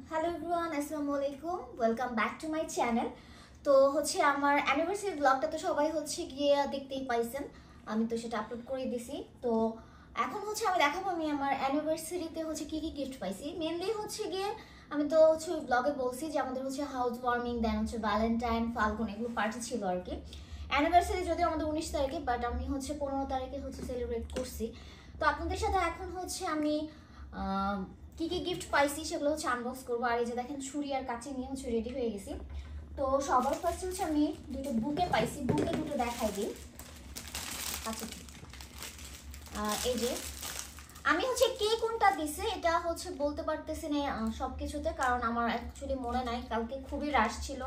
Hello everyone, আসসালামু আলাইকুম, welcome back to my channel. তো হচ্ছে আমার অ্যানিভার্সারি ব্লগটা তো সবাই হচ্ছে গিয়ে দেখতেই পাইছেন, আমি তো সেটা আপলোড করে দিছি। তো এখন হচ্ছে আমি দেখাবো আমি আমার অ্যানিভার্সারিতে হচ্ছে কি কি গিফট পাইছি। মেনলি হচ্ছে গিয়ে আমি তো হচ্ছে ওই ব্লগে বলছি যে আমাদের হচ্ছে হাউস ওয়ার্মিং, দেন হচ্ছে ভ্যালেন্টাইন, ফাল্গুন এগুলো পার্টি ছিল আর কি। অ্যানিভার্সারি যদিও আমাদের 19 তারিখে, বাট আমি হচ্ছে 15 তারিখে হচ্ছে সেলিব্রেট করছি। তো আপনাদের সাথে এখন হচ্ছে আমি কি কি গিফট পাইছি সেগুলো হচ্ছে আনবক্স করবো। আর এই যে দেখেন ছুরি আর কাঁচি নিয়ে হচ্ছে রেডি হয়ে গেছি। তো সবার ফার্স্ট হচ্ছে আমি দুটো বুকে পাইছি, বুকে দুটো দেখাই দিই। আচ্ছা, এই যে আমি হচ্ছে কে কোনটা দিছে এটা হচ্ছে বলতে পারতেছি না সব কিছুতে, কারণ আমার অ্যাকচুয়ালি মনে নাই, কালকে খুবই রাশ ছিল,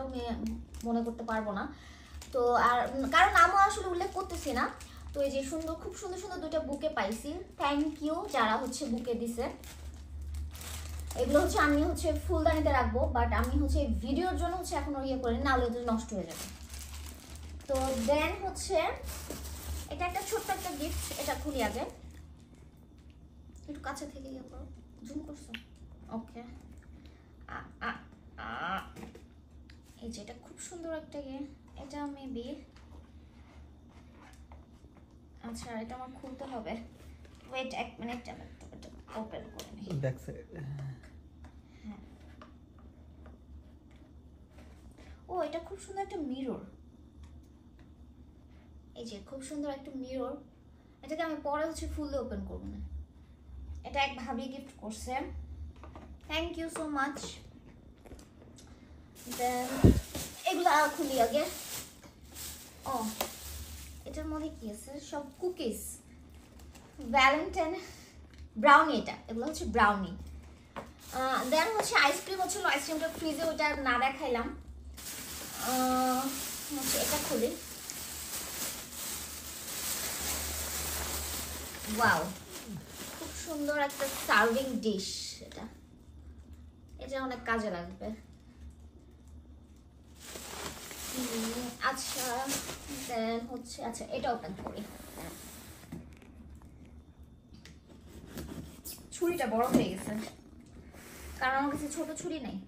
মনে করতে পারবো না। তো আর কারণ নামও আসলে উল্লেখ করতেছি না। তো এই যে সুন্দর, খুব সুন্দর সুন্দর দুটো বুকে পাইছি। থ্যাংক ইউ যারা হচ্ছে বুকে দিছে। এগুলো হচ্ছে আমি হচ্ছে ফুলদানিতে রাখবো, বাট আমি হচ্ছে ভিডিওর জন্য হচ্ছে এখনো ইয়ে করি, না হলে নষ্ট হয়ে যাবে। তো দেন হচ্ছে এটা একটা ছোট্ট একটা গিফট, এটা খুলি আগে, একটু কাছে থেকে ইয়ে করো, জুম করছো, ওকে। এই যে এটা খুব সুন্দর একটা ইয়ে, এটা মেবি, আচ্ছা এটা আমার খুলতে হবে, ওয়েট এক মিনিট, আমি এটা ওপেন করে নিই। Back side. হ্যাঁ, ও এটা খুব সুন্দর একটা মিরর, এই যে খুব সুন্দর একটা মিরর। এটাকে আমি পরে হচ্ছে ফুললে ওপেন করবো না, এটা এক ভাবি গিফট করছে, থ্যাংক ইউ সো মাচ। দেন এগুলা খুলি আগে। ও এটার মধ্যে কি আছে, সব কুকিজ, ভ্যালেন্টাইন ব্রাউনি, এগুলো হচ্ছে ব্রাউনি। দেন হচ্ছে আইসক্রিম হচ্ছিল, আইসক্রিমটা ফ্রিজে, ওটা না দেখাইলাম। হচ্ছে এটা খুলি, ওয়াও খুব সুন্দর একটা সার্ভিং ডিশ, এটা এটা অনেক কাজে লাগবে। আচ্ছা দেন হচ্ছে, আচ্ছা এটা ওপেন করি। ছুরিটা বড় হয়ে গেছে, কারণ আমার কাছে ছোট ছুরি নেই।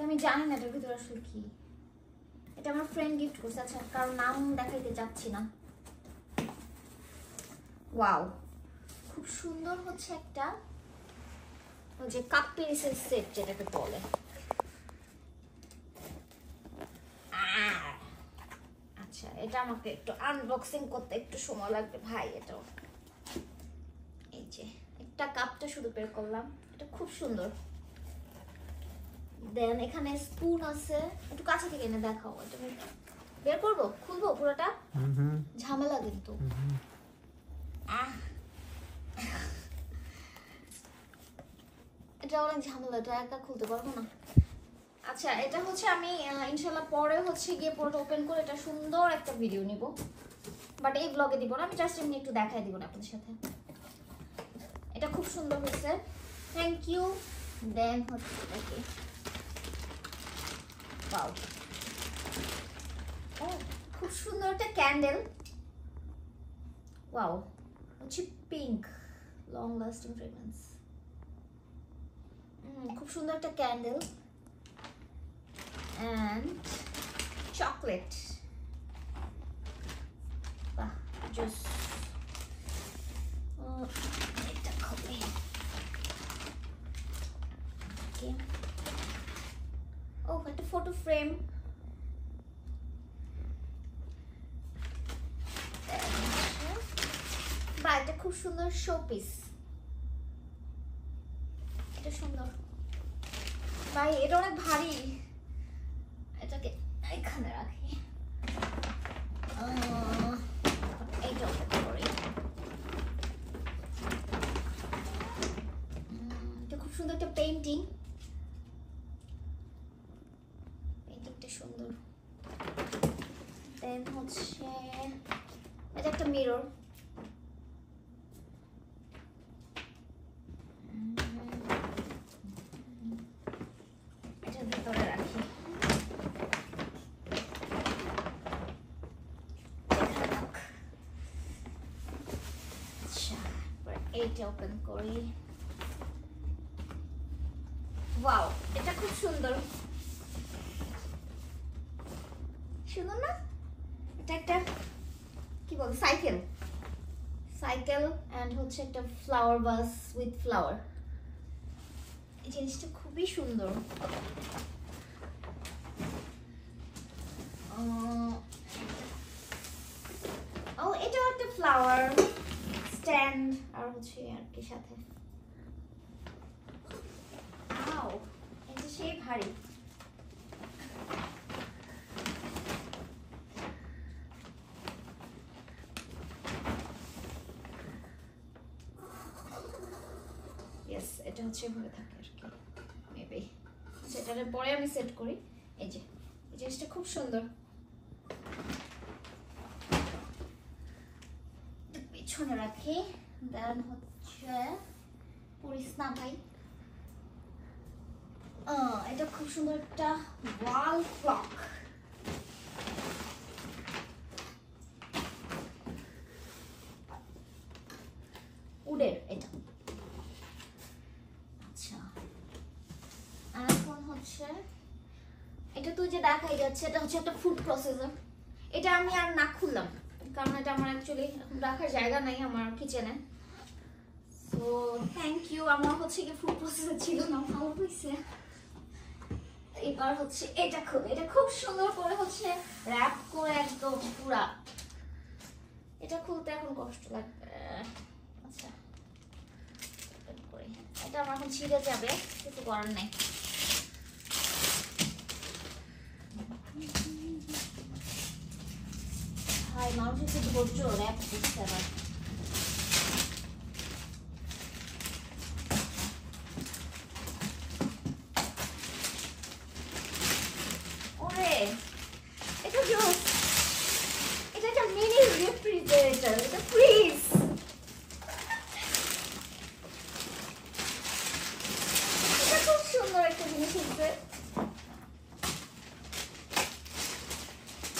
আমি জানি না এটার ভিতরে আসলে কি, এটা আমার ফ্রেন্ড গিফট করছে। আচ্ছা কারণ নাম দেখাইতে চাচ্ছি না। ওয়াও খুব সুন্দর হচ্ছে একটা, ওই যে কাপ পিরিসের সেট যেটাকে বলে। আচ্ছা এটা আমাকে একটু আনবক্সিং করতে একটু সময় লাগবে ভাই। এটাও এই যে একটা কাপটা শুধু বের করলাম, এটা খুব সুন্দর। দেন এখানে স্পুন আছে, একটু কাছে থেকে এনে দেখাও, এটা বের করবো, খুলবো পুরোটা, ঝামেলা কিন্তু। এটা অনেক ঝামেলা, এটা একা খুলতে পারবো না। আচ্ছা এটা হচ্ছে আমি ইনশাল্লাহ পরে হচ্ছে গিয়ে পুরোটা ওপেন করে এটা সুন্দর একটা ভিডিও নিব, বাট এই ব্লগে দিব না, আমি জাস্ট এমনি একটু দেখাই দিব না আপনাদের সাথে। এটা খুব সুন্দর হয়েছে, থ্যাংক ইউ। দেন হচ্ছে এটাকে, ওয়াও ও খুব সুন্দর একটা ক্যান্ডেল, ওয়াও হচ্ছে পিঙ্ক, লং লাস্টিং ফ্রেগরেন্স, খুব সুন্দর একটা candle and chocolate. Bah, just এটা খুবই okay. Oh, একটা ফটো ফ্রেম, বা এটা খুব সুন্দর শোপিস, এটা সুন্দর ভাই, এটা অনেক ভারী, এটাকে এখানে রাখি। এইটা করি, এটা খুব সুন্দর একটা পেইন্টিং, পেইন্টিংটা সুন্দর। দেন হচ্ছে এটা একটা মিরর, এইটা ওপেন করি। ওয়াও, এটা খুব সুন্দর, সুন্দর না? এটা একটা কি বল, সাইকেল এন্ড হচ্ছে একটা ফ্লাওয়ার ভাস উইথ ফ্লাওয়ার। এই জিনিসটা খুবই সুন্দর। ও, এটাও একটা ফ্লাওয়ার স্ট্যান্ড আর হচ্ছে আর কি সাথে। আও, এটা সেই ভারী। ইয়েস, এটা হচ্ছে এভাবে থাকে আর কি মেবি। সেটার পরে আমি সেট করি। এই যে এই জিনিসটা খুব সুন্দর। পিছনে রাখি, দেন হচ্ছে পরিস না ভাই। এটা খুব সুন্দর একটা ওয়াল ক্লক। উডের এটা। আচ্ছা, এখন হচ্ছে এটা তুই যে দেখাই যাচ্ছে, এটা হচ্ছে একটা ফুড প্রসেসর। এটা আমি আর না খুললাম কারণ এটা আমার অ্যাকচুয়ালি এখন রাখার জায়গা নাই আমার কিচেনে। So thank you. আমার হচ্ছে কি ফুড প্রসেসর ছিল না, ভালো হয়েছে। এবার হচ্ছে এটা খুব, এটা খুব সুন্দর করে হচ্ছে র‍্যাপ করে একদম পুরা। এটা খুলতে এখন কষ্ট লাগবে। আচ্ছা, এটা আমার এখন ছিঁড়ে যাবে, কিছু করার নাই। ভাই মানুষের খুব ধৈর্য, র‍্যাপ দিচ্ছে আবার। ওরে, এটা জোস। এটা একটা মিনি রেফ্রিজারেটর, এটা ফ্রিজ। এটা খুব সুন্দর একটা জিনিস হচ্ছে।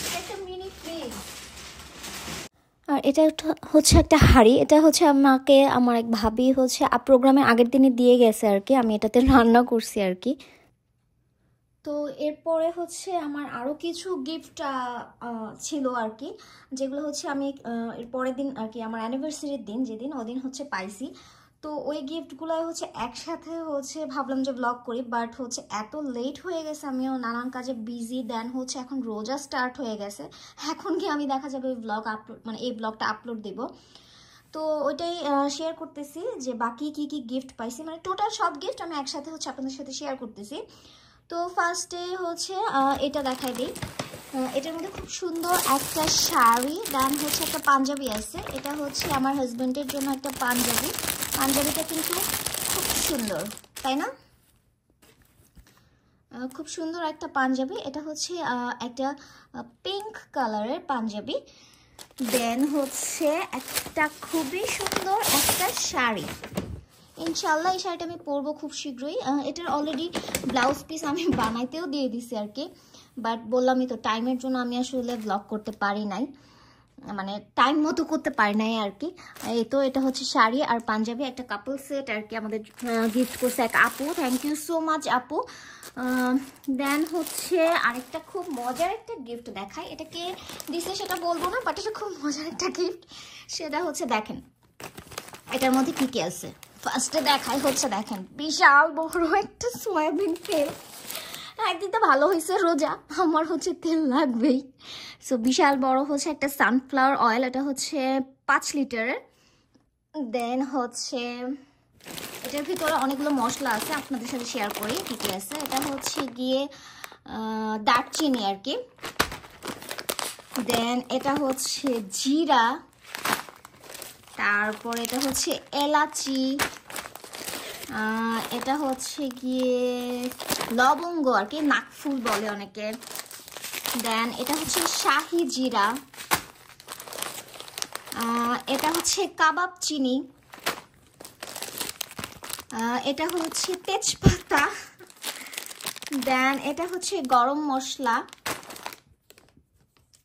এটা একটা মিনি ফ্রিজ। আর এটা হচ্ছে একটা হাঁড়ি। এটা হচ্ছে আমাকে আমার এক ভাবি হচ্ছে প্রোগ্রামের আগের দিনই দিয়ে গেছে আর কি, আমি এটাতে রান্না করছি আর কি। তো এরপরে হচ্ছে আমার আরও কিছু গিফট ছিল আর কি, যেগুলো হচ্ছে আমি এর পরের দিন আর কি আমার অ্যানিভার্সারির দিন যেদিন, ওদিন হচ্ছে পাইছি। তো ওই গিফটগুলো হচ্ছে একসাথে হচ্ছে ভাবলাম যে ব্লগ করি, বাট হচ্ছে এত লেট হয়ে গেছে, আমিও নানান কাজে বিজি। দেন হচ্ছে এখন রোজা স্টার্ট হয়ে গেছে, এখন কি আমি দেখা যাবে এই ব্লগ আপলোড, মানে এই ব্লগটা আপলোড দেব। তো ওইটাই শেয়ার করতেছি যে বাকি কি কি গিফট পাইছি, মানে টোটাল সব গিফট আমি একসাথে হচ্ছে আপনাদের সাথে শেয়ার করতেছি। তো ফার্স্টে হচ্ছে এটা দেখাই দিই। এটার মধ্যে খুব সুন্দর একটা শাড়ি, দেন হচ্ছে একটা পাঞ্জাবি আছে। এটা হচ্ছে আমার হাজব্যান্ডের জন্য একটা পাঞ্জাবি। পাঞ্জাবিটা কিন্তু খুব সুন্দর, তাই না? খুব সুন্দর একটা পাঞ্জাবি। এটা হচ্ছে একটা পিঙ্ক কালারের পাঞ্জাবি। দেন হচ্ছে একটা খুবই সুন্দর একটা শাড়ি। ইনশাল্লাহ এই শাড়িটা আমি পরবো খুব শীঘ্রই। এটার অলরেডি ব্লাউজ পিস আমি বানাইতেও দিয়ে দিছি আর কি, বাট বললামই তো টাইমের জন্য আমি আসলে ব্লগ করতে পারি নাই, মানে টাইম মতো করতে পারি নাই আর কি। এই তো এটা হচ্ছে শাড়ি আর পাঞ্জাবি, একটা কাপল সেট আর কি আমাদের গিফট করছে এক আপু। থ্যাংক ইউ সো মাচ আপু। দেন হচ্ছে আরেকটা খুব মজার একটা গিফট দেখাই। এটা কে দিছে সেটা বলবো না, বাট এটা খুব মজার একটা গিফট। সেটা হচ্ছে দেখেন এটার মধ্যে কি কি আছে। ফার্স্টে দেখাই হচ্ছে, দেখেন বিশাল বড় একটা সয়াবিন তেল। একদিন তো ভালো হয়েছে রোজা, আমার হচ্ছে তেল লাগবেই। সো বিশাল বড় হচ্ছে একটা সানফ্লাওয়ার অয়েল, এটা হচ্ছে 5 লিটারের। দেন হচ্ছে এটার ভিতরে অনেকগুলো মশলা আছে, আপনাদের সাথে শেয়ার করি কী কী আছে। এটা হচ্ছে গিয়ে দারচিনি আর কি। দেন এটা হচ্ছে জিরা, তারপর এটা হচ্ছে এলাচি, এটা হচ্ছে গিয়ে লবঙ্গ আর কি, নাকফুল বলে অনেকে। দেন এটা হচ্ছে শাহি জিরা, এটা হচ্ছে কাবাব চিনি, এটা হচ্ছে তেজপাতা, দেন এটা হচ্ছে গরম মশলা,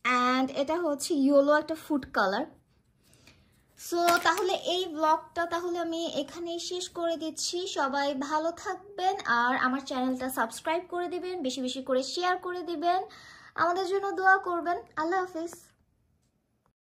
অ্যান্ড এটা হচ্ছে ইয়েলো একটা ফুড কালার। সো তাহলে এই ব্লগটা তাহলে আমি এখানেই শেষ করে দিচ্ছি। সবাই ভালো থাকবেন আর আমার চ্যানেলটা সাবস্ক্রাইব করে দিবেন, বেশি বেশি করে শেয়ার করে দিবেন, আমাদের জন্য দোয়া করবেন। আল্লাহ হাফিজ।